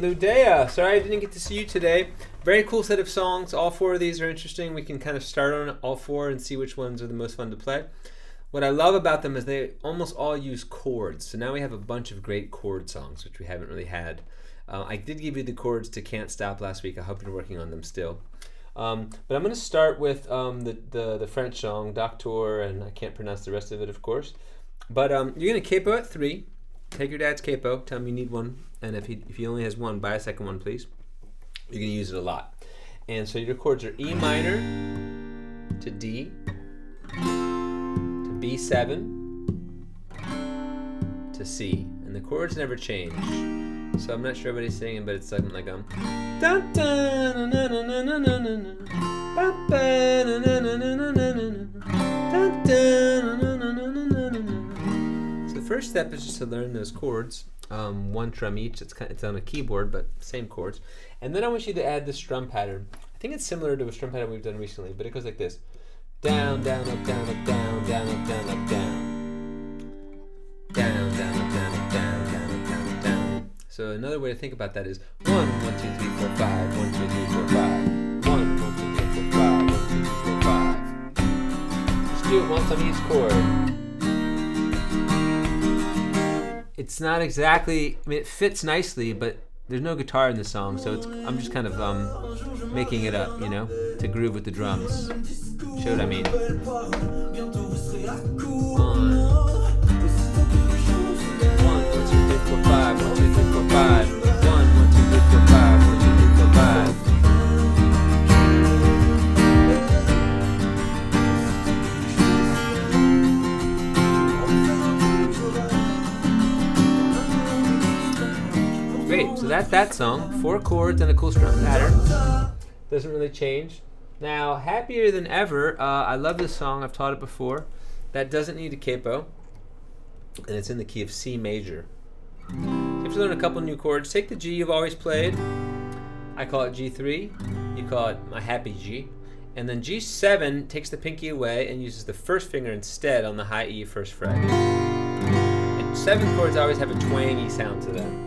Deia, sorry I didn't get to see you today. Very cool set of songs. All four of these are interesting. We can kind of start on all four and see which ones are the most fun to play. What I love about them is they almost all use chords. So now we have a bunch of great chord songs, which we haven't really had. I did give you the chords to Can't Stop last week. I hope you're working on them still. But I'm going to start with the French song, Docteur, and I can't pronounce the rest of it, of course. But you're going to capo at 3. Take your dad's capo. Tell him you need one. And if he only has one, buy a second one, please. You're going to use it a lot. And so your chords are E minor to D to B7 to C. And the chords never change. So I'm not sure what he's singing, but it's something like dun dun na na na na na na na ba ba na na na na na na dun dun na na na na na na. So the first step is just to learn those chords, one strum each. It's on a keyboard, but same chords. And then I want you to add the strum pattern. I think it's similar to a strum pattern we've done recently, but it goes like this: down, down, up, down, up, down, down, up, down, up, down, down, down, up, down, up, down, down, up, down, up, down. So another way to think about that is 1, 1, 2, 3, 4, 5, 1, 2, 3, 4, 5, 1, 1, 2, 3, 4, 5, 1, 2, 3, 4, 5. Just do it once on each chord. It's not exactly, I mean, it fits nicely, but there's no guitar in the song, so I'm just kind of making it up, you know, to groove with the drums. Show what I mean. 1, 1, 2, 3, 4, 5, 1, 2, 3, 4, 5, 1, 1, 2, 3, 4, 5, 1, 2, 3, 4, 5. Great, so that's that song. 4 chords and a cool strum pattern. Doesn't really change. Now, Happier Than Ever, I love this song. I've taught it before. That doesn't need a capo, and it's in the key of C major. You have to learn a couple new chords. Take the G you've always played. I call it G3. You call it my happy G. And then G7 takes the pinky away and uses the first finger instead on the high E first fret. And 7 chords always have a twangy sound to them.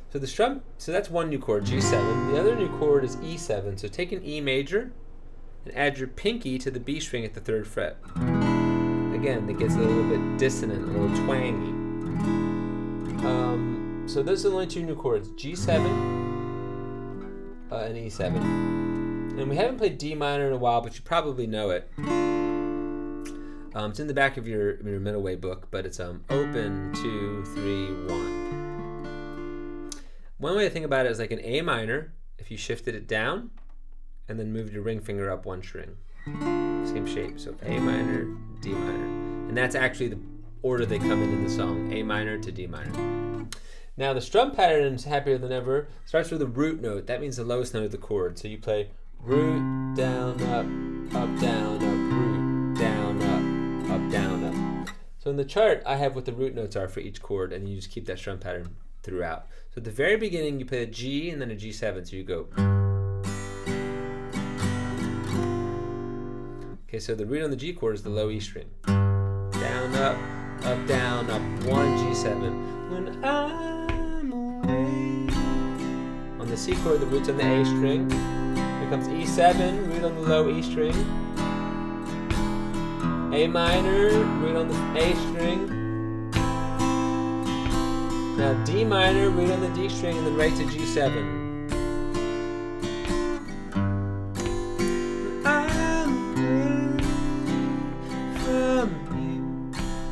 So the strum, so that's one new chord, G7. The other new chord is E7. So take an E major and add your pinky to the B string at the 3rd fret. Again, it gets a little bit dissonant, a little twangy. So those are the only 2 new chords, G7 and E7. And we haven't played D minor in a while, but you probably know it. It's in the back of your middle way book, but it's open, 2, 3, 1. One way to think about it is like an A minor, if you shifted it down, and then moved your ring finger up 1 string. Same shape, so A minor, D minor. And that's actually the order they come in the song, A minor to D minor. Now the strum pattern in Happier Than Ever starts with a root note. That means the lowest note of the chord. So you play root, down, up, down, up, root, down, up, down, up. So in the chart, I have what the root notes are for each chord, and you just keep that strum pattern throughout. So at the very beginning, you play a G and then a G7, so you go. Okay, so the root on the G chord is the low E string. Down, up, down, up, 1, G7. When I'm away. On the C chord, the root's on the A string. Here comes E7, root on the low E string. A minor, root on the A string. Now D minor, root on the D string, and then right to G7.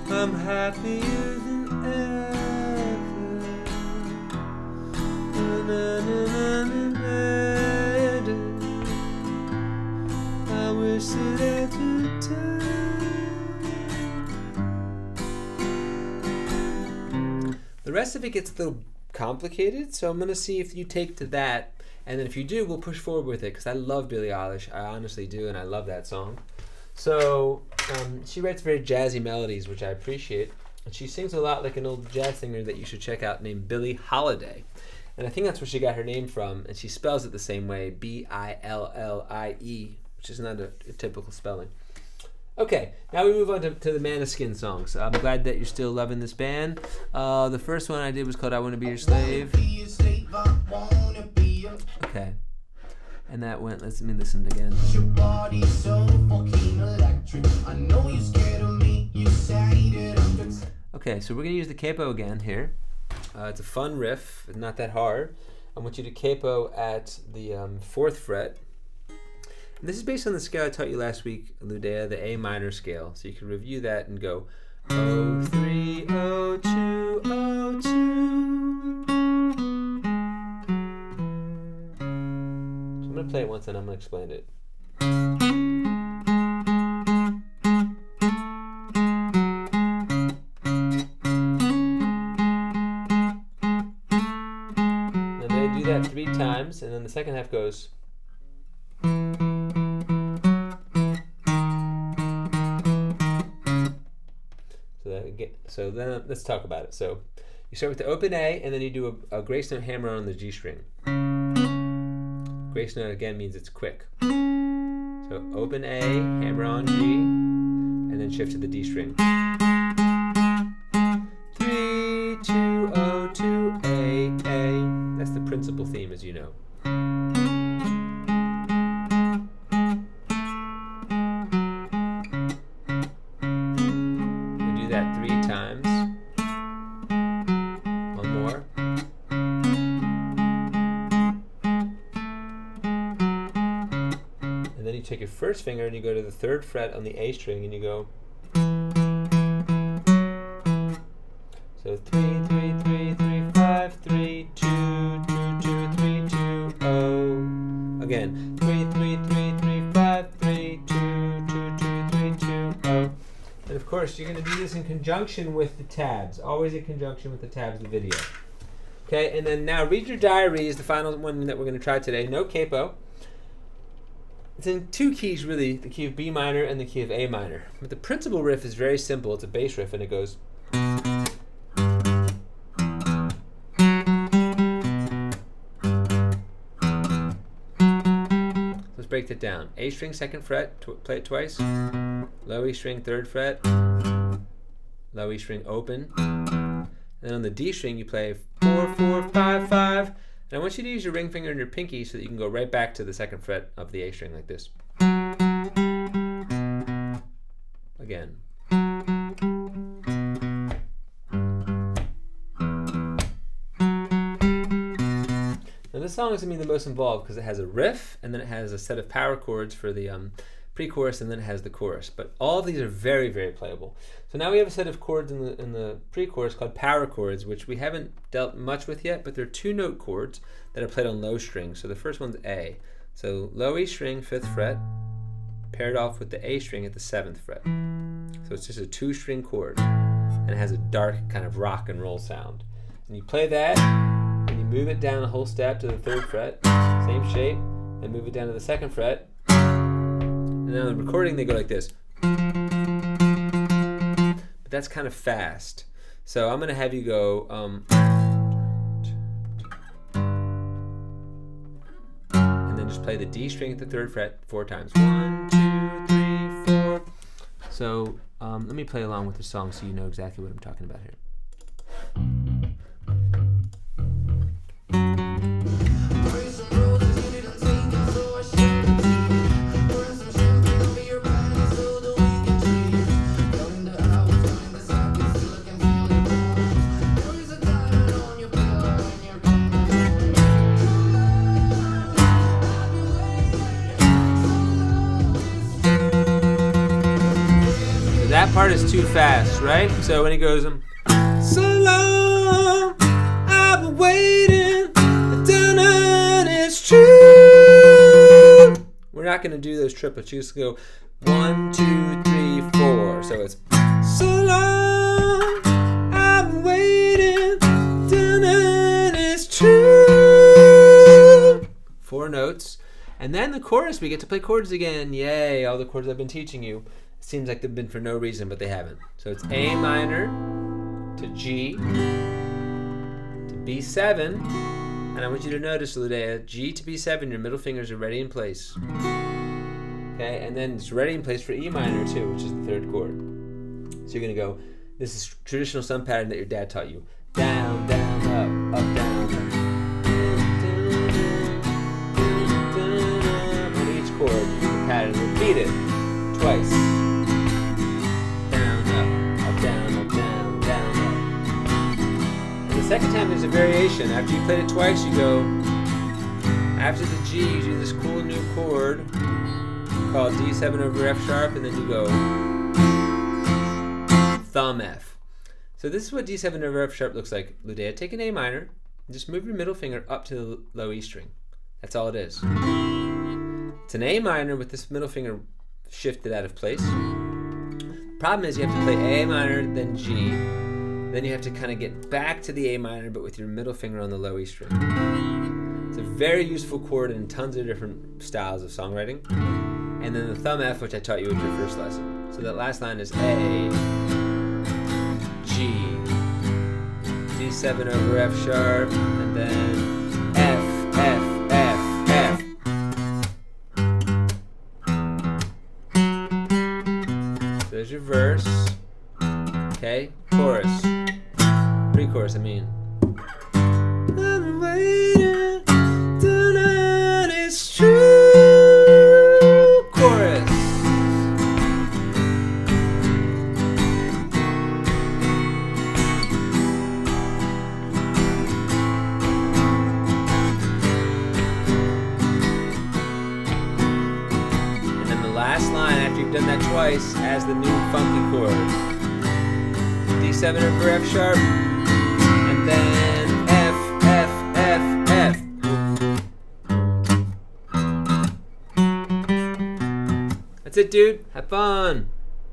I'm happier than ever. Na, na, na, na, na, I wish that every time. The rest of it gets a little complicated, so I'm going to see if you take to that, and then if you do, we'll push forward with it, because I love Billie Eilish. I honestly do, and I love that song. So she writes very jazzy melodies, which I appreciate. And she sings a lot like an old jazz singer that you should check out named Billie Holiday. And I think that's where she got her name from. And she spells it the same way, Billie, which is not a typical spelling. Okay, now we move on to the Maneskin songs. I'm glad that you're still loving this band. The first one I did was called I Want to Be Your Slave. And that went, let me listen again. Your body's so fucking electric. I know you're scared of me. You say that I'm just... Okay, so we're going to use the capo again here. It's a fun riff, not that hard. I want you to capo at the 4th fret. And this is based on the scale I taught you last week, Deia, the A minor scale. So you can review that and go 03, 02, 02. So I'm going to play it once and I'm going to explain it. And then I do that 3 times, and then the second half goes. So then let's talk about it. So you start with the open A, and then you do a grace note hammer on the G string. Grace note again means it's quick. So open A, hammer on G, and then shift to the D string. 3, 2, 0, 2, A, A. That's the principal theme, as you know. That 3 times. One more. And then you take your first finger and you go to the 3rd fret on the A string and you go. So 3, 3, 3, 3, 5, 3, 2, 2, 2, 3, 2, 0. Again. 3, 3, 3, 3, 5, 3, 2, 2, 2, 3, 2, 0. And of course, you're going to do this in conjunction with the tabs. Always in conjunction with the tabs of the video. Okay, and then now read your diary is the final one that we're going to try today. No capo. It's in 2 keys, really, the key of B minor and the key of A minor. But the principal riff is very simple. It's a bass riff, and it goes. Let's break that down. A string, 2nd fret, play it twice. Low E string, 3rd fret. Low E string, open. And then on the D string, you play 4, 4, 5, 5. And I want you to use your ring finger and your pinky so that you can go right back to the 2nd fret of the A string like this. Again. Now this song is going to be the most involved because it has a riff and then it has a set of power chords for the pre-chorus, and then it has the chorus. But all of these are very, very playable. So now we have a set of chords in the pre-chorus called power chords, which we haven't dealt much with yet, but they're 2-note chords that are played on low strings. So the first one's A. So low E string, 5th fret, paired off with the A string at the 7th fret. So it's just a 2-string chord, and it has a dark kind of rock and roll sound. And you play that, and you move it down a whole step to the 3rd fret, same shape, and move it down to the 2nd fret. And then on the recording, they go like this. But that's kind of fast. So I'm going to have you go. And then just play the D string at the 3rd fret 4 times. 1, 2, 3, 4. So let me play along with the song so you know exactly what I'm talking about here. That part is too fast, right? So when he goes, so long, I've been waiting, and it's true. We're not going to do those triplets. You just go 1, 2, 3, 4. So it's so long, I've been waiting, and it's true. 4 notes. And then the chorus, we get to play chords again. Yay, all the chords I've been teaching you. Seems like they've been for no reason, but they haven't. So it's A minor to G to B7, and I want you to notice, Deia, G to B7, your middle fingers are ready in place. Okay, and then it's ready in place for E minor too, which is the 3rd chord. So you're gonna go. This is traditional sum pattern that your dad taught you. Down, down, up, down, up. line, there's a variation. After you played it twice, you go, after the G, you do this cool new chord called D7 over F sharp, and then you go thumb F. So this is what D7 over F sharp looks like. Deia, take an A minor, and just move your middle finger up to the low E string. That's all it is. It's an A minor with this middle finger shifted out of place. Problem is you have to play A minor, then G. Then you have to kind of get back to the A minor, but with your middle finger on the low E string. It's a very useful chord in tons of different styles of songwriting. And then the thumb F, which I taught you with your first lesson. So that last line is A, G, D7 over F sharp, and then F, F, F, F. So there's your verse. Okay, chorus. Pre-chorus, I mean. I'm waiting, tonight is true. Chorus. And then the last line, after you've done that twice, has the new funky chord. D7 over F sharp, and then F, F, F, F. That's it, dude. Have fun.